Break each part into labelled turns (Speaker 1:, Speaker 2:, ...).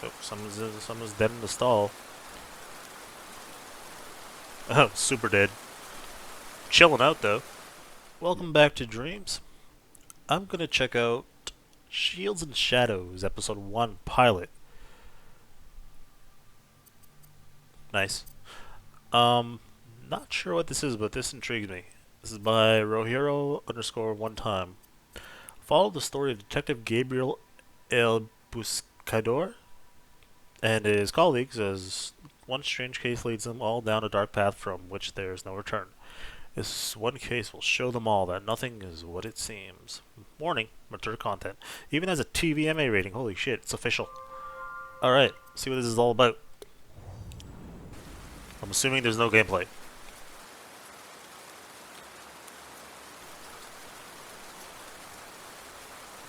Speaker 1: Oh, someone's dead in the stall. Oh, super dead. Chilling out though. Welcome back to Dreams. I'm gonna check out Shields and Shadows, Episode 1 Pilot. Nice. Um, Not sure what this is, but this intrigues me. This is by Rohiro underscore one time. Follow the story of Detective Gabriel El Buscador and his colleagues as one strange case leads them all down a dark path from which there is no return. This one case will show them all that nothing is what it seems. Warning, mature content. Even has a TVMA rating. Holy shit, it's official. Alright, see what this is all about. I'm assuming there's no gameplay.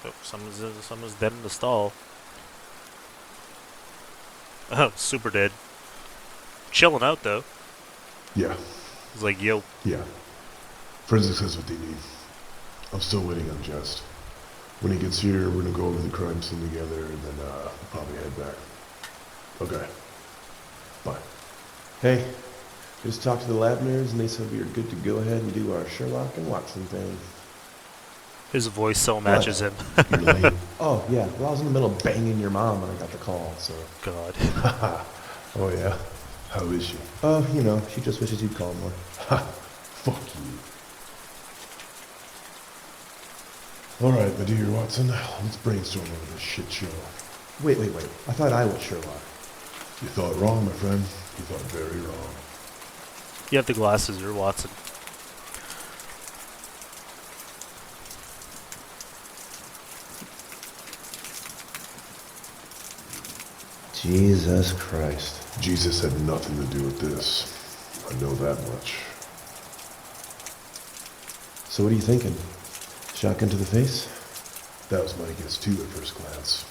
Speaker 1: Oh, someone's dead in the stall. Oh, super dead. Chilling out though.
Speaker 2: Yeah,
Speaker 1: He's like, yo,
Speaker 2: yeah. Forensics has what they need. I'm still waiting on Just. When he gets here, we're gonna go over the crime scene together, and then we'll probably head back. Okay. Bye.
Speaker 3: Hey, just talked to the lab nerds and they said we are good to go ahead and do our Sherlock and Watson thing.
Speaker 1: his voice so matches him.
Speaker 2: You're late.
Speaker 3: Oh, yeah, well, I was in the middle of banging your mom when I got the call, so.
Speaker 1: God.
Speaker 2: Oh yeah? How is she?
Speaker 3: Oh, you know, she just wishes you'd call more.
Speaker 2: Ha! Fuck you. Alright, my dear Watson, let's brainstorm over this shit show.
Speaker 3: Wait. I thought I was Sherlock.
Speaker 2: You thought wrong, my friend. You thought very wrong.
Speaker 1: You have the glasses, you're Watson.
Speaker 3: Jesus Christ.
Speaker 2: Jesus had nothing to do with this. I know that much.
Speaker 3: So what are you thinking? Shotgun to the face?
Speaker 2: That was my guess too at first glance.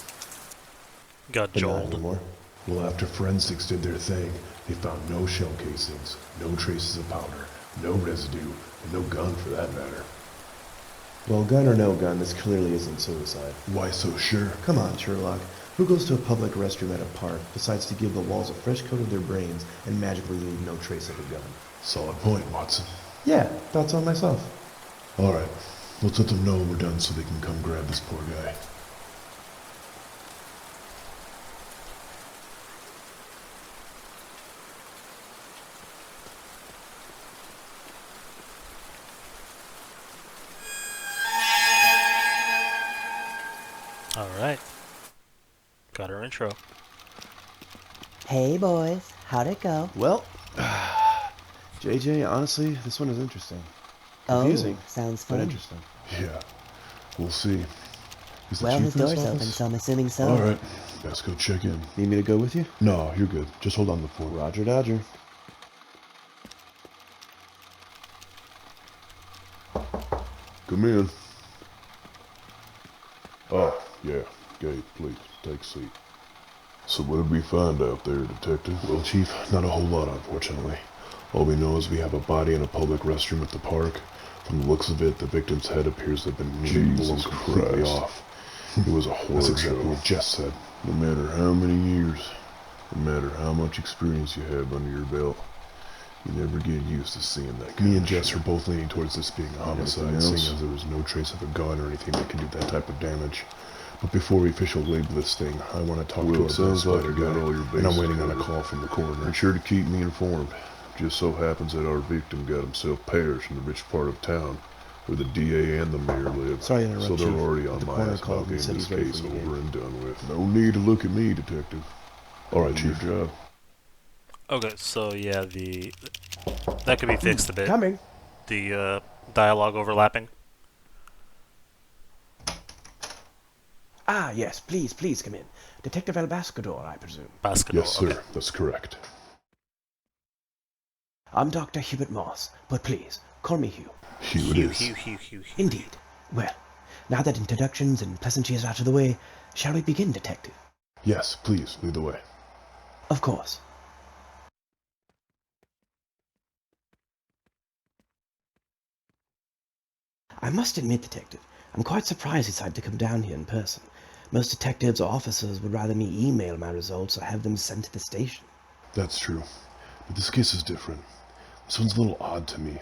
Speaker 1: Got
Speaker 3: But not
Speaker 1: joeled.
Speaker 3: anymore.
Speaker 2: Well, after forensics did their thing, they found no shell casings, no traces of powder, no residue, and no gun for that matter.
Speaker 3: Well, gun or no gun, this clearly isn't suicide.
Speaker 2: Why so sure?
Speaker 3: Come on, Sherlock. Who goes to a public restroom at a park, decides to give the walls a fresh coat of their brains, and magically leave no trace of a gun?
Speaker 2: Solid point, Watson.
Speaker 3: Yeah, thoughts on myself.
Speaker 2: Alright, let's let them know we're done so they can come grab this poor guy.
Speaker 1: Alright. Got our intro.
Speaker 4: Hey boys, how'd it go?
Speaker 3: Well, JJ, honestly, this one is interesting. Confusing,
Speaker 4: Sounds
Speaker 3: but
Speaker 4: fun.
Speaker 3: interesting.
Speaker 2: Yeah, we'll see. Is the
Speaker 4: Well,
Speaker 2: chief
Speaker 4: his
Speaker 2: in this
Speaker 4: door's open,
Speaker 2: office?
Speaker 4: so I'm assuming so.
Speaker 2: Alright, let's go check in.
Speaker 3: Need me to go with you?
Speaker 2: No, you're good. Just hold on the fort.
Speaker 3: Roger Dodger.
Speaker 2: Come in. Oh, yeah. Gabe, please, take a seat. So what did we find out there, Detective? Well, Chief, not a whole lot, unfortunately. All we know is we have a body in a public restroom at the park. From the looks of it, the victim's head appears to have been blown completely off. It was a horror. That's exactly what Jess said. No matter how many years, no matter how much experience you have under your belt, you never get used to seeing that. Me and Jess are both leaning towards this being a homicide, seeing as there was no trace of a gun or anything that could do that type of damage. But before we officially label this thing, I want to talk to our investigator guy, and I'm waiting on a call from the coroner.
Speaker 5: Be sure to keep me informed. Just so happens that our victim got himself parish in the rich part of town, where the DA and the mayor live.
Speaker 3: Sorry to interrupt,
Speaker 5: so they're
Speaker 3: Chief.
Speaker 5: already
Speaker 3: The
Speaker 5: on my
Speaker 3: coroner
Speaker 5: ass
Speaker 3: called
Speaker 5: about
Speaker 3: and
Speaker 5: getting
Speaker 3: said
Speaker 5: this
Speaker 3: he's ready
Speaker 5: case
Speaker 3: for you,
Speaker 5: over
Speaker 3: Gabe.
Speaker 5: and done with. No need to look at me, Detective.
Speaker 2: Alright,
Speaker 5: Do your
Speaker 2: Chief.
Speaker 5: job.
Speaker 1: Okay, so yeah, that could be fixed a bit.
Speaker 3: Coming.
Speaker 1: The dialogue overlapping.
Speaker 3: Ah, yes, please come in. Detective Albascador, I presume.
Speaker 1: Basketball.
Speaker 2: Yes, sir.
Speaker 1: Okay.
Speaker 2: That's correct.
Speaker 3: I'm Dr. Hubert Moss, but please, call me Hugh.
Speaker 2: Hugh it is.
Speaker 1: Hugh.
Speaker 3: Indeed. Well, now that introductions and pleasantries are out of the way, shall we begin, Detective?
Speaker 2: Yes, please, lead the way.
Speaker 3: Of course. I must admit, Detective, I'm quite surprised he decided to come down here in person. Most detectives or officers would rather me email my results or have them sent to the station.
Speaker 2: That's true. But this case is different. This one's a little odd to me.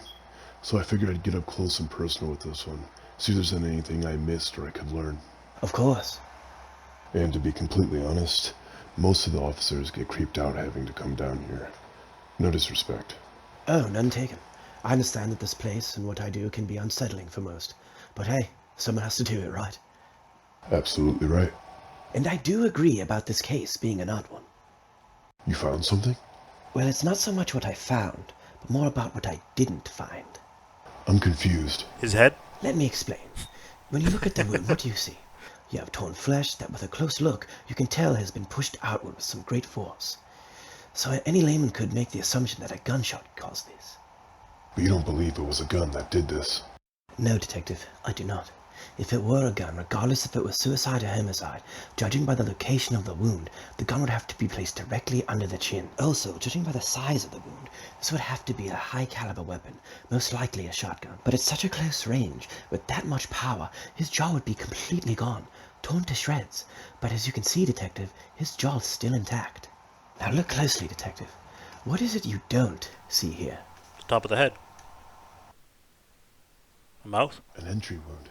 Speaker 2: So I figured I'd get up close and personal with this one. See if there's anything I missed or I could learn.
Speaker 3: Of course.
Speaker 2: And to be completely honest, most of the officers get creeped out having to come down here. No disrespect.
Speaker 3: Oh, none taken. I understand that this place and what I do can be unsettling for most. But hey, someone has to do it, right?
Speaker 2: Absolutely right.
Speaker 3: And I do agree about this case being an odd one.
Speaker 2: You found something?
Speaker 3: Well, it's not so much what I found, but more about what I didn't find.
Speaker 2: I'm confused.
Speaker 1: His head?
Speaker 3: Let me explain. When you look at the wound, what do you see? You have torn flesh that with a close look, you can tell has been pushed outward with some great force. So any layman could make the assumption that a gunshot caused this.
Speaker 2: But you don't believe it was a gun that did this?
Speaker 3: No, Detective, I do not. If it were a gun, regardless if it was suicide or homicide, judging by the location of the wound, the gun would have to be placed directly under the chin. Also, judging by the size of the wound, this would have to be a high-caliber weapon, most likely a shotgun. But at such a close range, with that much power, his jaw would be completely gone, torn to shreds. But as you can see, Detective, his jaw's still intact. Now look closely, Detective. What is it you don't see here?
Speaker 1: Top of the head. A mouth?
Speaker 2: An entry wound.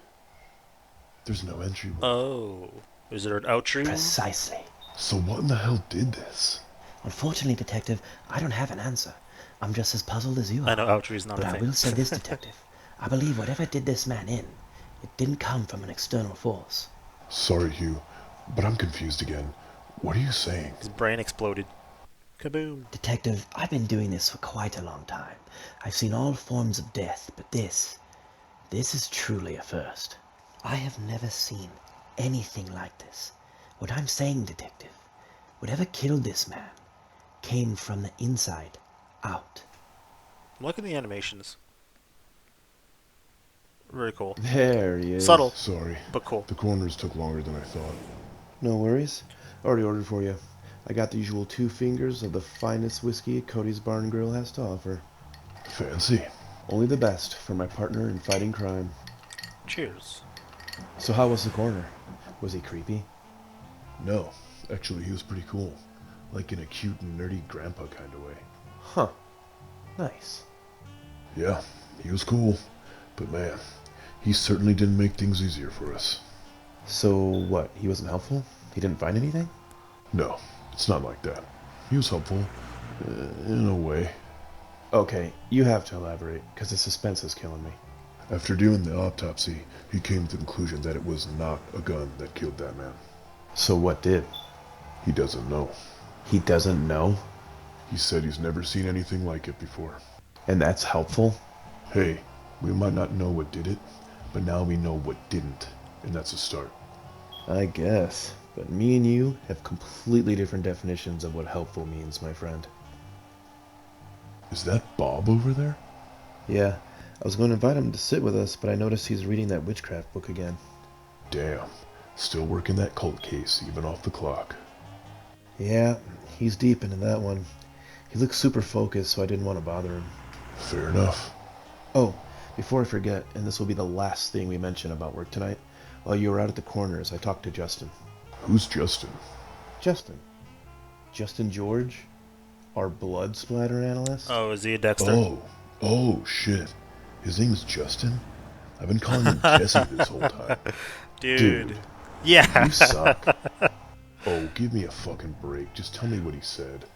Speaker 2: There's no entry wound.
Speaker 1: Oh. Is there an outry?
Speaker 3: Precisely.
Speaker 2: So what in the hell did this?
Speaker 3: Unfortunately, Detective, I don't have an answer. I'm just as puzzled as you are.
Speaker 1: I know outry's not
Speaker 3: But
Speaker 1: a
Speaker 3: I
Speaker 1: thing.
Speaker 3: will say this, Detective. I believe whatever did this man in, it didn't come from an external force.
Speaker 2: Sorry, Hugh, but I'm confused again. What are you saying?
Speaker 1: His brain exploded. Kaboom.
Speaker 3: Detective, I've been doing this for quite a long time. I've seen all forms of death, but this is truly a first. I have never seen anything like this. What I'm saying, Detective, whatever killed this man came from the inside out.
Speaker 1: Look at the animations. Very cool.
Speaker 3: There he is.
Speaker 1: Subtle,
Speaker 2: Sorry,
Speaker 1: but cool.
Speaker 2: the coroners took longer than I thought.
Speaker 3: No worries. Already ordered for you. I got the usual 2 fingers of the finest whiskey Cody's Bar and Grill has to offer.
Speaker 2: Fancy.
Speaker 3: Only the best for my partner in fighting crime.
Speaker 1: Cheers.
Speaker 3: So how was the coroner? Was he creepy?
Speaker 2: No, actually he was pretty cool. Like in a cute and nerdy grandpa kind of way.
Speaker 3: Huh. Nice.
Speaker 2: Yeah, he was cool. But man, he certainly didn't make things easier for us.
Speaker 3: So what? He wasn't helpful? He didn't find anything?
Speaker 2: No, it's not like that. He was helpful, in a way.
Speaker 3: Okay, you have to elaborate, because the suspense is killing me.
Speaker 2: After doing the autopsy, he came to the conclusion that it was not a gun that killed that man.
Speaker 3: So what did?
Speaker 2: He doesn't know.
Speaker 3: He doesn't know?
Speaker 2: He said he's never seen anything like it before.
Speaker 3: And that's helpful?
Speaker 2: Hey, we might not know what did it, but now we know what didn't, and that's a start.
Speaker 3: I guess. But me and you have completely different definitions of what helpful means, my friend.
Speaker 2: Is that Bob over there?
Speaker 3: Yeah, I was going to invite him to sit with us, but I noticed he's reading that witchcraft book again.
Speaker 2: Damn, still working that cult case, even off the clock.
Speaker 3: Yeah, he's deep into that one. He looks super focused, so I didn't want to bother him.
Speaker 2: Fair enough.
Speaker 3: Oh, before I forget, and this will be the last thing we mention about work tonight, while you were out at the corners, I talked to Justin.
Speaker 2: Who's Justin?
Speaker 3: Justin? Justin George? Our blood splatter analyst?
Speaker 1: Oh, is he a Dexter?
Speaker 2: Oh, shit. His name's Justin? I've been calling him Jesse this whole time.
Speaker 1: Dude. Yeah.
Speaker 2: You suck. Oh, give me a fucking break. Just tell me what he said.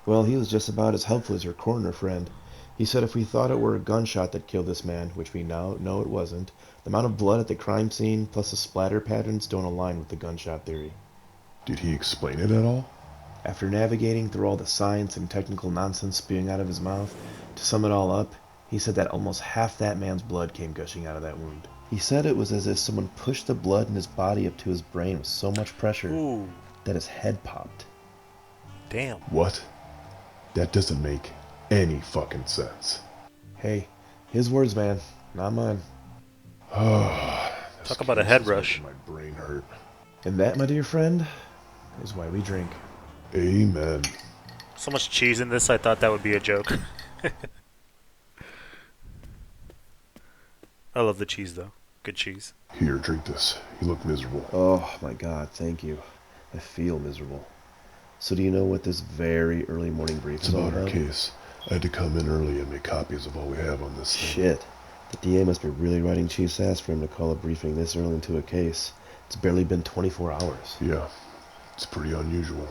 Speaker 3: Well, he was just about as helpful as your coroner friend. He said if we thought it were a gunshot that killed this man, which we now know it wasn't, the amount of blood at the crime scene plus the splatter patterns don't align with the gunshot theory.
Speaker 2: Did he explain it at all?
Speaker 3: After navigating through all the science and technical nonsense spewing out of his mouth, to sum it all up, he said that almost half that man's blood came gushing out of that wound. He said it was as if someone pushed the blood in his body up to his brain with so much pressure
Speaker 1: Ooh.
Speaker 3: that his head popped.
Speaker 1: Damn.
Speaker 2: What? That doesn't make any fucking sense.
Speaker 3: Hey, his words, man, not mine.
Speaker 1: Talk about a head rush.
Speaker 2: My brain hurt.
Speaker 3: And that, my dear friend, is why we drink.
Speaker 2: Amen.
Speaker 1: So much cheese in this, I thought that would be a joke. I love the cheese, though. Good cheese.
Speaker 2: Here, drink this. You look miserable.
Speaker 6: Oh my god, thank you. I feel miserable. So do you know what this very early morning brief
Speaker 2: It's
Speaker 6: is all
Speaker 2: about our
Speaker 6: about?
Speaker 2: case. I had to come in early and make copies of all we have on this thing.
Speaker 6: Shit. The DA must be really riding Chief's ass for him to call a briefing this early into a case. It's barely been 24 hours.
Speaker 2: Yeah, it's pretty unusual.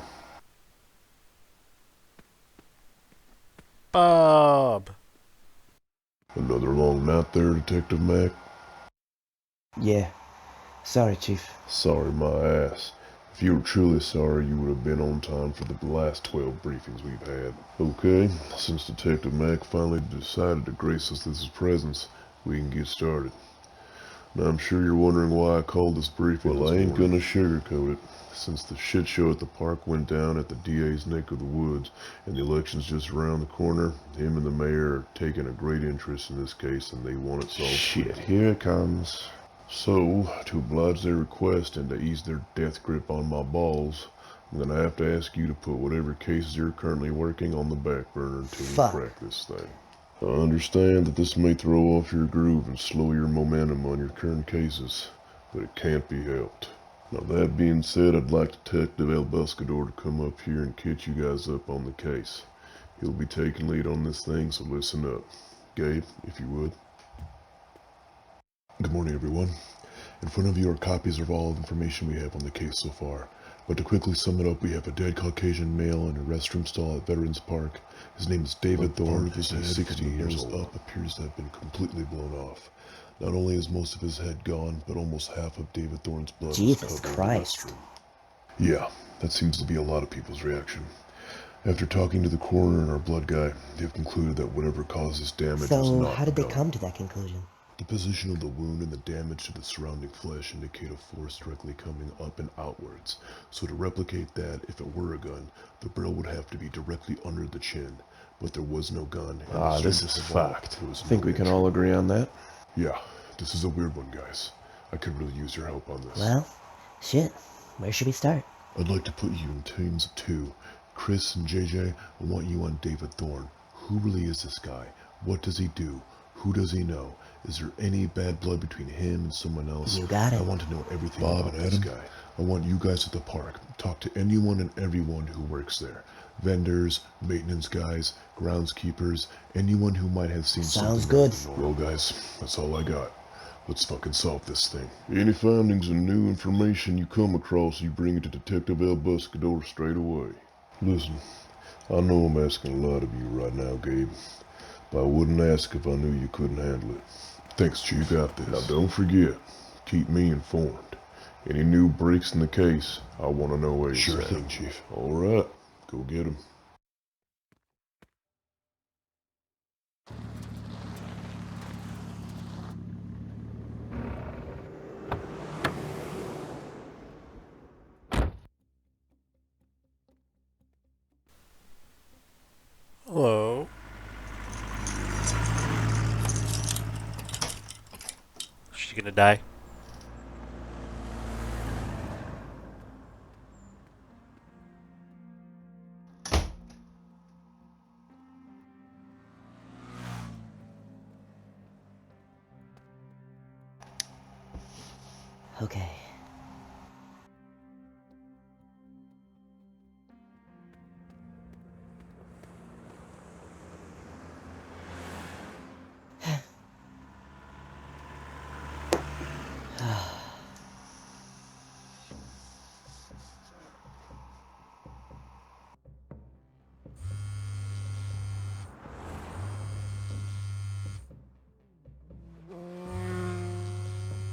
Speaker 1: Bob!
Speaker 2: Another long night there, Detective Mac?
Speaker 3: Yeah. Sorry, Chief.
Speaker 2: Sorry my ass. If you were truly sorry, you would have been on time for the last 12 briefings we've had. Okay, since Detective Mac finally decided to grace us with his presence, we can get started. Now I'm sure you're wondering why I called this briefing. Well, I ain't gonna sugarcoat it. Since the shit show at the park went down at the DA's neck of the woods, and the election's just around the corner, him and the mayor are taking a great interest in this case, and they want it solved. Shit, here it comes. So, to oblige their request and to ease their death grip on my balls, I'm gonna have to ask you to put whatever cases you're currently working on the back burner until
Speaker 3: Fuck.
Speaker 2: we crack this thing. I understand that this may throw off your groove and slow your momentum on your current cases, but it can't be helped. Now that being said, I'd like Detective El Buscador to come up here and catch you guys up on the case. He'll be taking lead on this thing, so listen up. Gabe, if you would. Good morning, everyone. In front of you are copies of all the information we have on the case so far. But to quickly sum it up, we have a dead Caucasian male in a restroom stall at Veterans Park. His name is David Thorne. His head, 60 years up, appears to have been completely blown off. Not only is most of his head gone, but almost half of David Thorne's blood was
Speaker 3: Jesus
Speaker 2: covered
Speaker 3: Christ.
Speaker 2: in the restroom. Yeah, that seems to be a lot of people's reaction. After talking to the coroner and our blood guy, they've concluded that whatever caused this damage was
Speaker 3: So,
Speaker 2: not
Speaker 3: how did they
Speaker 2: gun.
Speaker 3: come to that conclusion?
Speaker 2: The position of the wound and the damage to the surrounding flesh indicate a force directly coming up and outwards. So to replicate that, if it were a gun, the barrel would have to be directly under the chin. But there was no gun. And
Speaker 6: This is fact. Think we can all agree on that?
Speaker 2: Yeah, this is a weird one, guys. I could really use your help on this.
Speaker 3: Well, shit. Where should we start?
Speaker 2: I'd like to put you in teams of two. Chris and JJ, I want you on David Thorne. Who really is this guy? What does he do? Who does he know? Is there any bad blood between him and someone else?
Speaker 3: You got it.
Speaker 2: I want to know everything about this guy. I want you guys at the park. Talk to anyone and everyone who works there. Vendors, maintenance guys, groundskeepers, anyone who might have seen
Speaker 3: Sounds
Speaker 2: something.
Speaker 3: good.
Speaker 2: Well, guys, that's all I got. Let's fucking solve this thing. Any findings and new information you come across, you bring it to Detective El Buscador straight away. Listen, I know I'm asking a lot of you right now, Gabe, but I wouldn't ask if I knew you couldn't handle it. Thanks, Chief. You got this. Now don't forget, keep me informed. Any new breaks in the case, I want to know ASAP. Sure thing, Chief. All right, go get him.
Speaker 1: Hello. She gonna die?
Speaker 3: Okay.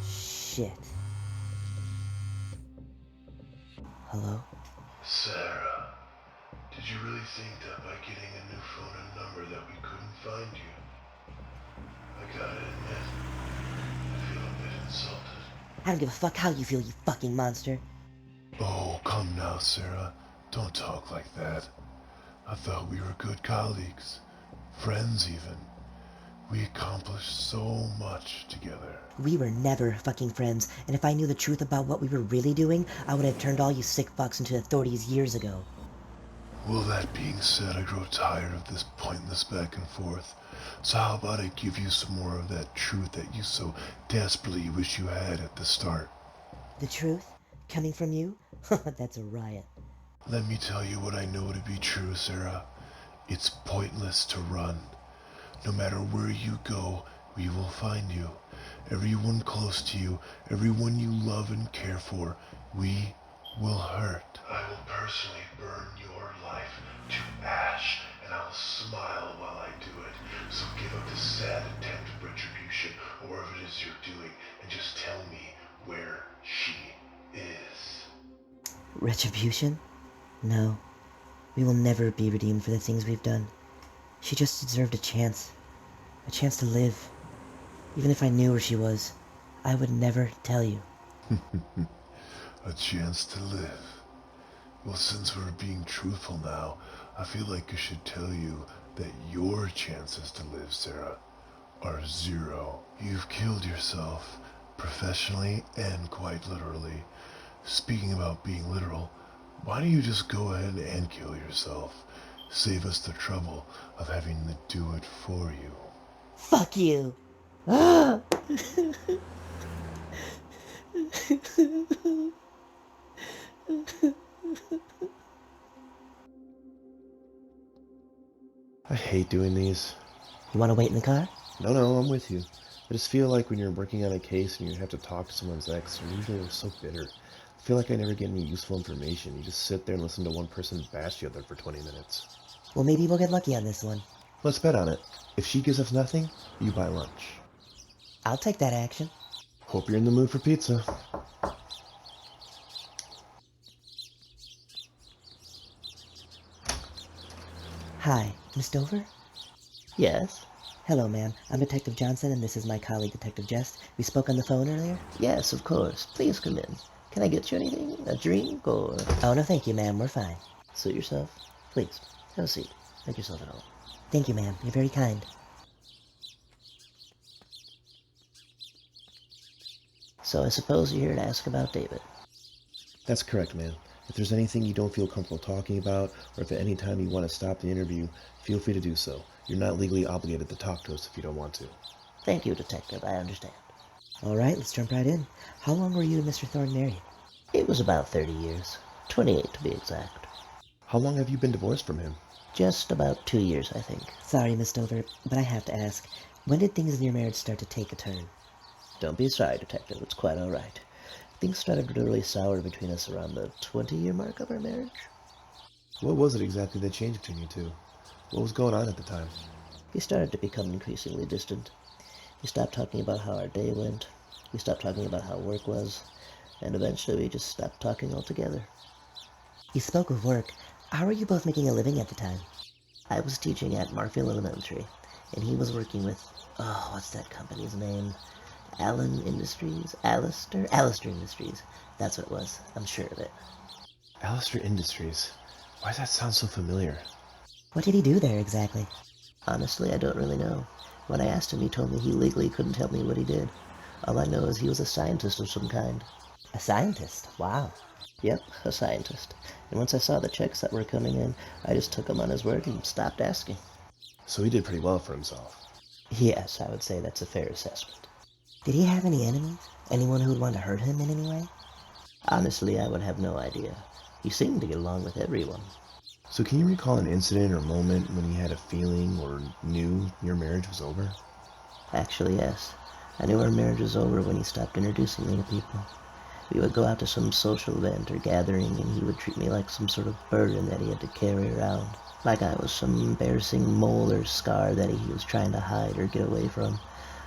Speaker 3: Shit. Hello?
Speaker 2: Sarah, did you really think that by getting a new phone and number that we couldn't find you? I gotta admit, I feel a bit insulted.
Speaker 3: I don't give a fuck how you feel, you fucking monster.
Speaker 2: Oh, come now, Sarah. Don't talk like that. I thought we were good colleagues. Friends, even. We accomplished so much together.
Speaker 3: We were never fucking friends, and if I knew the truth about what we were really doing, I would have turned all you sick fucks into authorities years ago.
Speaker 2: Well, that being said, I grow tired of this pointless back and forth. So how about I give you some more of that truth that you so desperately wish you had at the start?
Speaker 4: The truth? Coming from you? That's a riot.
Speaker 2: Let me tell you what I know to be true, Sarah. It's pointless to run. No matter where you go, we will find you. Everyone close to you, everyone you love and care for, we will hurt. I will personally burn your life to ash, and I'll smile while I do it. So give up this sad attempt at retribution, or whatever it is you're doing, and just tell me where she is.
Speaker 4: Retribution? No. We will never be redeemed for the things we've done. She just deserved a chance. A chance to live. Even if I knew where she was, I would never tell you.
Speaker 2: A chance to live. Well, since we're being truthful now, I feel like I should tell you that your chances to live, Sarah, are 0. You've killed yourself, professionally and quite literally. Speaking about being literal, why don't you just go ahead and kill yourself? Save us the trouble of having to do it for you.
Speaker 4: Fuck you!
Speaker 6: I hate doing these.
Speaker 4: You want to wait in the car?
Speaker 6: No, I'm with you. I just feel like when you're working on a case and you have to talk to someone's ex, you're usually so bitter. I feel like I never get any useful information. You just sit there and listen to one person bash the other for 20 minutes.
Speaker 4: Well, maybe we'll get lucky on this one.
Speaker 6: Let's bet on it. If she gives us nothing, you buy lunch.
Speaker 4: I'll take that action.
Speaker 6: Hope you're in the mood for pizza.
Speaker 4: Hi, Miss Dover?
Speaker 3: Yes?
Speaker 4: Hello, ma'am. I'm Detective Johnson, and this is my colleague, Detective Jest. We spoke on the phone earlier.
Speaker 3: Yes, of course. Please come in. Can I get you anything? A drink or...
Speaker 4: Oh, no, thank you, ma'am. We're fine.
Speaker 3: Suit yourself. Please, have a seat. Make yourself at home.
Speaker 4: Thank you, ma'am. You're very kind.
Speaker 3: So I suppose you're here to ask about David.
Speaker 6: That's correct, man. If there's anything you don't feel comfortable talking about, or if at any time you want to stop the interview, feel free to do so. You're not legally obligated to talk to us if you don't want to.
Speaker 3: Thank you, Detective. I understand.
Speaker 4: All right, let's jump right in. How long were you and Mr. Thorne married?
Speaker 3: It was about 30 years. 28 to be exact.
Speaker 6: How long have you been divorced from him?
Speaker 3: Just about 2 years, I think.
Speaker 4: Sorry, Miss Dover, but I have to ask. When did things in your marriage start to take a turn?
Speaker 3: Don't be sorry, Detective. It's quite all right. Things started really sour between us around the 20-year mark of our marriage.
Speaker 6: What was it exactly that changed between you two? What was going on at the time?
Speaker 3: We started to become increasingly distant. We stopped talking about how our day went. We stopped talking about how work was. And eventually we just stopped talking altogether.
Speaker 4: You spoke of work. How were you both making a living at the time?
Speaker 3: I was teaching at Markville Elementary, and he was working with, oh, what's that company's name? Allen Industries? Alistair Industries. That's what it was. I'm sure of it.
Speaker 6: Alistair Industries. Why does that sound so familiar?
Speaker 4: What did he do there exactly?
Speaker 3: Honestly, I don't really know. When I asked him, he told me he legally couldn't tell me what he did. All I know is he was a scientist of some kind.
Speaker 4: A scientist? Wow.
Speaker 3: Yep, a scientist. And once I saw the checks that were coming in, I just took him on his word and stopped asking.
Speaker 6: So he did pretty well for himself.
Speaker 3: Yes, I would say that's a fair assessment.
Speaker 4: Did he have any enemies? Anyone who would want to hurt him in any way?
Speaker 3: Honestly, I would have no idea. He seemed to get along with everyone.
Speaker 6: So can you recall an incident or moment when he had a feeling or knew your marriage was over?
Speaker 3: Actually, yes. I knew our marriage was over when he stopped introducing me to people. We would go out to some social event or gathering, and he would treat me like some sort of burden that he had to carry around. Like I was some embarrassing mole or scar that he was trying to hide or get away from.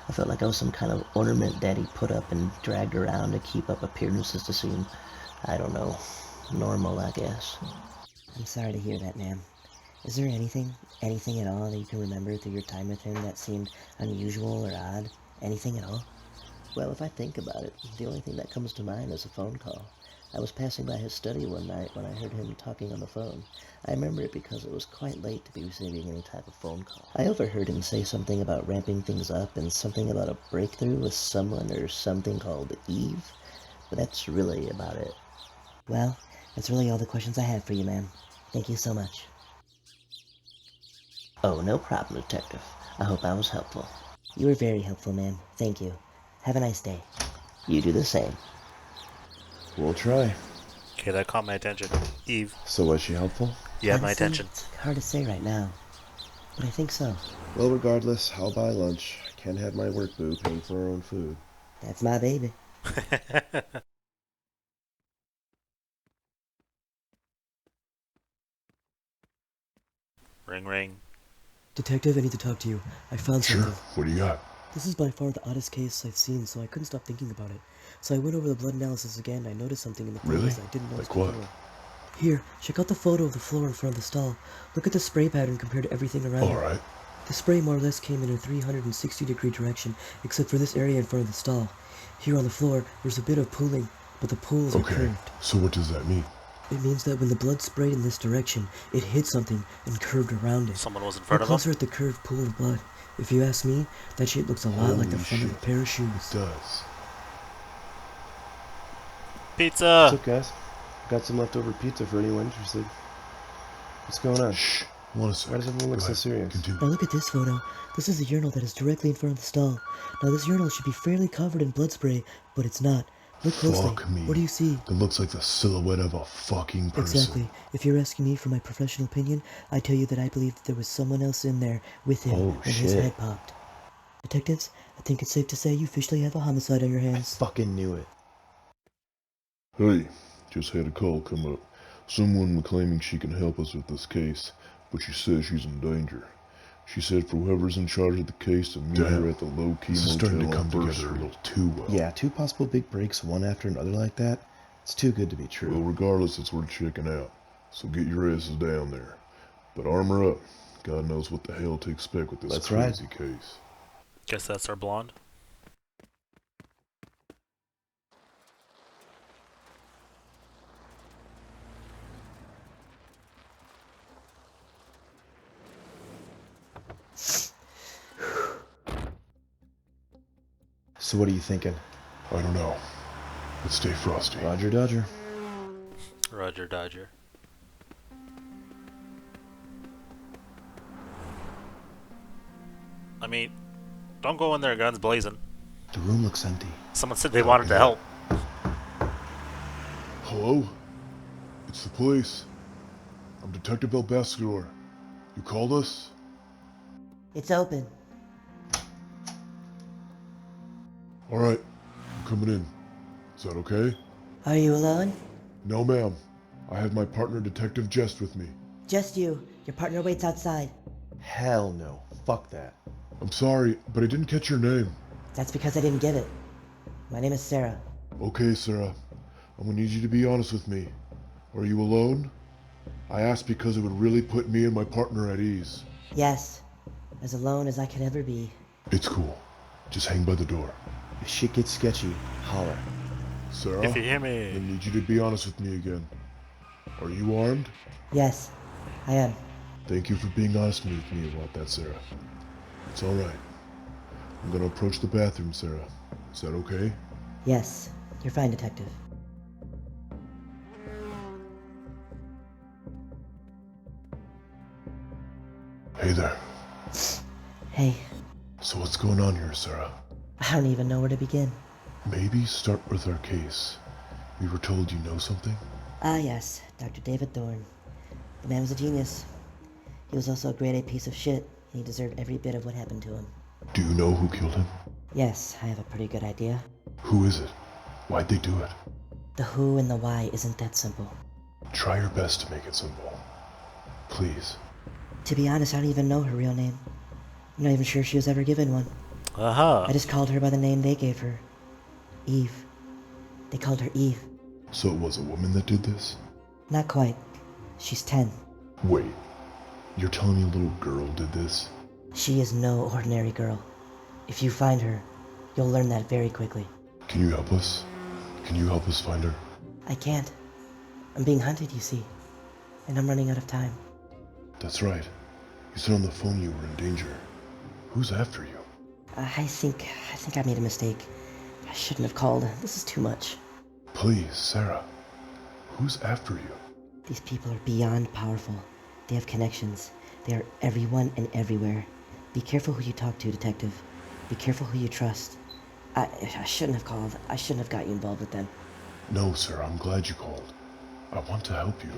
Speaker 3: I felt like I was some kind of ornament that he put up and dragged around to keep up appearances to seem, I don't know, normal, I guess.
Speaker 4: I'm sorry to hear that, ma'am. Is there anything at all that you can remember through your time with him that seemed unusual or odd? Anything at all?
Speaker 3: Well, if I think about it, the only thing that comes to mind is a phone call. I was passing by his study one night when I heard him talking on the phone. I remember it because it was quite late to be receiving any type of phone call. I overheard him say something about ramping things up and something about a breakthrough with someone or something called Eve, but that's really about it.
Speaker 4: Well, that's really all the questions I have for you, ma'am. Thank you so much.
Speaker 3: Oh, no problem, Detective.
Speaker 4: I hope I was helpful. You were very helpful, ma'am. Thank you. Have a nice day. You do the same.
Speaker 6: We'll try.
Speaker 1: Okay, that caught my attention. Eve,
Speaker 6: So was she helpful?
Speaker 1: you have my
Speaker 4: Honestly,
Speaker 1: attention.
Speaker 4: it's hard to say right now, but I think so.
Speaker 6: Well, regardless, I'll buy lunch. Can't have my work boo paying for her own food.
Speaker 4: That's my baby.
Speaker 1: Ring ring.
Speaker 3: Detective, I need to talk to you. I found
Speaker 2: Sure.
Speaker 3: something.
Speaker 2: What do you got?
Speaker 3: This is by far the oddest case I've seen, so I couldn't stop thinking about it. So I went over the blood analysis again, and I noticed something in the
Speaker 2: Really?
Speaker 3: photos I didn't notice
Speaker 2: Like what?
Speaker 3: before. Here, check out the photo of the floor in front of the stall. Look at the spray pattern compared to everything around it.
Speaker 2: Alright.
Speaker 3: The spray more or less came in a 360-degree direction, except for this area in front of the stall. Here on the floor, there's a bit of pooling, but the pools are
Speaker 2: Okay.
Speaker 3: curved.
Speaker 2: So what does that mean?
Speaker 3: It means that when the blood sprayed in this direction, it hit something and curved around it.
Speaker 1: Someone was in
Speaker 3: Look
Speaker 1: front of
Speaker 3: closer
Speaker 1: him.
Speaker 3: at the curved pool of blood. If you ask me, that shape looks a lot like the
Speaker 2: Holy
Speaker 3: front of a
Speaker 2: shit.
Speaker 3: pair of
Speaker 2: It
Speaker 3: shoes.
Speaker 2: does.
Speaker 1: Pizza!
Speaker 6: What's up, guys? Got some leftover pizza for anyone interested. What's going on?
Speaker 2: Shh. One second.
Speaker 6: Why does everyone look
Speaker 2: Go
Speaker 6: so
Speaker 2: ahead.
Speaker 6: serious?
Speaker 2: Continue.
Speaker 3: Now look at this photo. This is a urinal that is directly in front of the stall. Now this urinal should be fairly covered in blood spray, but it's not. Look closely.
Speaker 2: Fuck me.
Speaker 3: What do you see?
Speaker 2: That looks like the silhouette of a fucking person.
Speaker 3: Exactly. If you're asking me for my professional opinion, I tell you that I believe that there was someone else in there with him
Speaker 6: Oh,
Speaker 3: when his
Speaker 6: shit.
Speaker 3: head popped. Detectives, I think it's safe to say you officially have a homicide on your
Speaker 6: I
Speaker 3: hands.
Speaker 6: fucking knew it.
Speaker 5: Hey, just had a call come up. Someone claiming she can help us with this case, but she says she's in danger. She said for whoever's in charge of the case to meet
Speaker 2: Damn.
Speaker 5: her at the low-key
Speaker 2: This is
Speaker 5: motel
Speaker 2: starting to come
Speaker 5: on First
Speaker 2: together a
Speaker 5: Street.
Speaker 2: little too well.
Speaker 6: Yeah, 2 possible big breaks, one after another like that. It's too good to be true.
Speaker 5: Well, regardless, it's worth checking out. So get your asses down there. But armor up. God knows what the hell to expect with this
Speaker 6: Let's ride.
Speaker 5: crazy case.
Speaker 1: Guess that's our blonde.
Speaker 6: So what are you thinking?
Speaker 2: I don't know. Let's stay frosty.
Speaker 6: Roger Dodger.
Speaker 1: Roger Dodger. I mean, don't go in there guns blazing.
Speaker 6: The room looks empty.
Speaker 1: Someone said they wanted to help.
Speaker 2: Hello? It's the police. I'm Detective Elbassador. You called us?
Speaker 4: It's open.
Speaker 2: Alright. I'm coming in. Is that okay?
Speaker 4: Are you alone?
Speaker 2: No, ma'am. I have my partner, Detective Jest, with me.
Speaker 4: Just you. Your partner waits outside.
Speaker 6: Hell no. Fuck that.
Speaker 2: I'm sorry, but I didn't catch your name.
Speaker 4: That's because I didn't get it. My name is Sarah.
Speaker 2: Okay, Sarah. I'm gonna need you to be honest with me. Are you alone? I asked because it would really put me and my partner at ease.
Speaker 4: Yes. As alone as I could ever be.
Speaker 2: It's cool. Just hang by the door.
Speaker 6: If shit gets sketchy, holler.
Speaker 2: Sarah,
Speaker 1: If you hear
Speaker 2: I
Speaker 1: me,
Speaker 2: need you to be honest with me again. Are you armed?
Speaker 4: Yes, I am.
Speaker 2: Thank you for being honest with me about that, Sarah. It's alright. I'm gonna approach the bathroom, Sarah. Is that okay?
Speaker 4: Yes, you're fine, Detective.
Speaker 2: Hey there.
Speaker 4: Hey,
Speaker 2: So what's going on here, Sarah?
Speaker 4: I don't even know where to begin.
Speaker 2: Maybe start with our case. We were told you know something?
Speaker 4: Ah, yes, Dr. David Thorne. The man was a genius. He was also a grade A piece of shit, and he deserved every bit of what happened to him.
Speaker 2: Do you know who killed him?
Speaker 4: Yes, I have a pretty good idea.
Speaker 2: Who is it? Why'd they do it?
Speaker 4: The who and the why isn't that simple.
Speaker 2: Try your best to make it simple. Please.
Speaker 4: To be honest, I don't even know her real name. I'm not even sure she was ever given one.
Speaker 1: aha.
Speaker 4: I just called her by the name they gave her. Eve. They called her Eve.
Speaker 2: So it was a woman that did this?
Speaker 4: Not quite. She's 10.
Speaker 2: Wait. You're telling me a little girl did this?
Speaker 4: She is no ordinary girl. If you find her, you'll learn that very quickly.
Speaker 2: Can you help us? Can you help us find her?
Speaker 4: I can't. I'm being hunted, you see. And I'm running out of time.
Speaker 2: That's right. You said on the phone you were in danger. Who's after you?
Speaker 4: I think I made a mistake. I shouldn't have called. This is too much.
Speaker 2: Please, Sarah. Who's after you?
Speaker 4: These people are beyond powerful. They have connections. They are everyone and everywhere. Be careful who you talk to, Detective. Be careful who you trust. I shouldn't have called. I shouldn't have got you involved with them.
Speaker 2: No, sir, I'm glad you called. I want to help you.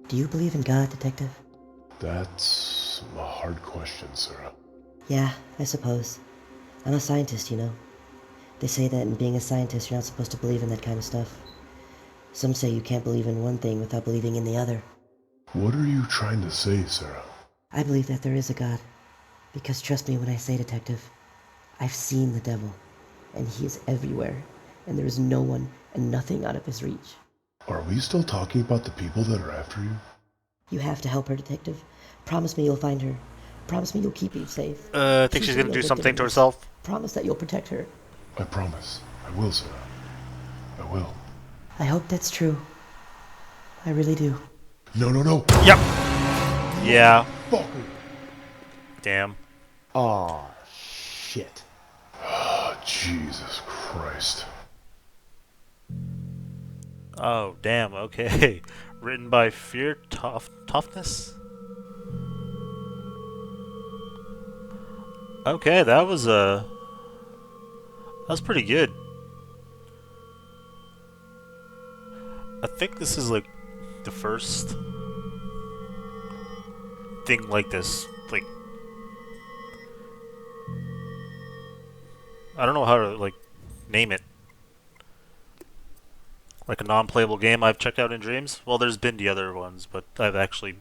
Speaker 4: Do you believe in God, Detective?
Speaker 2: That's a hard question, Sarah.
Speaker 4: Yeah, I suppose. I'm a scientist, you know. They say that in being a scientist, you're not supposed to believe in that kind of stuff. Some say you can't believe in one thing without believing in the other.
Speaker 2: What are you trying to say, Sarah?
Speaker 4: I believe that there is a God. Because trust me when I say, Detective, I've seen the devil, and he is everywhere, and there is no one and nothing out of his reach.
Speaker 2: Are we still talking about the people that are after you?
Speaker 4: You have to help her, Detective. Promise me you'll find her. Promise me you'll keep me safe.
Speaker 1: I think
Speaker 4: She's
Speaker 1: she's
Speaker 4: the
Speaker 1: gonna
Speaker 4: real
Speaker 1: do
Speaker 4: victim
Speaker 1: something
Speaker 4: in
Speaker 1: to
Speaker 4: this.
Speaker 1: herself.
Speaker 4: Promise that you'll protect her.
Speaker 2: I promise. I will, Sarah. I will.
Speaker 4: I hope that's true. I really do.
Speaker 2: No, no, no!
Speaker 1: Yep. Yeah.
Speaker 2: Fucker!
Speaker 1: Damn.
Speaker 6: Aw, shit.
Speaker 2: Oh, Jesus Christ.
Speaker 1: Oh, damn. Okay. Written by Fear Toughness. Okay, that was pretty good. I think this is like the first thing like this. Like, I don't know how to like name it. Like a non-playable game I've checked out in dreams. Well, there's been the other ones, but I've actually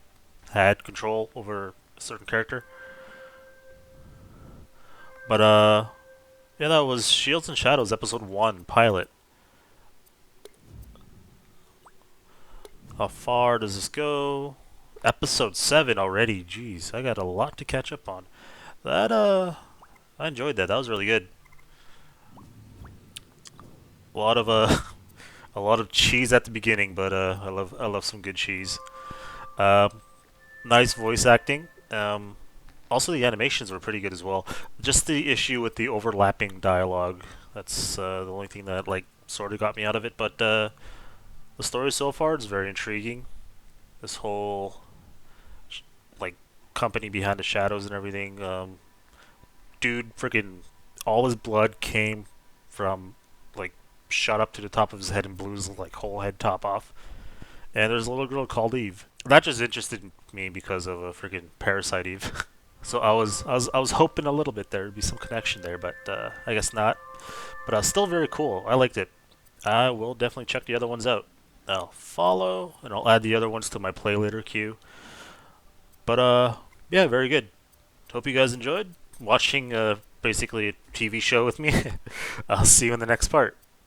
Speaker 1: had control over a certain character. But yeah, that was Shields and Shadows episode 1 pilot. How far does this go? Episode 7 already. Jeez, I got a lot to catch up on. That I enjoyed that. That was really good. A lot of a lot of cheese at the beginning, but I love some good cheese. Nice voice acting. Also, the animations were pretty good as well. Just the issue with the overlapping dialogue. That's the only thing that like sort of got me out of it. But the story so far is very intriguing. This whole like company behind the shadows and everything. Dude, freaking, all his blood came from like shot up to the top of his head and blew his like whole head top off. And there's a little girl called Eve. That just interested me because of a freaking parasite Eve. So I was hoping a little bit there would be some connection there, but I guess not. But still very cool. I liked it. I will definitely check the other ones out. I'll follow and I'll add the other ones to my play later queue. But yeah, very good. Hope you guys enjoyed watching basically a TV show with me. I'll see you in the next part.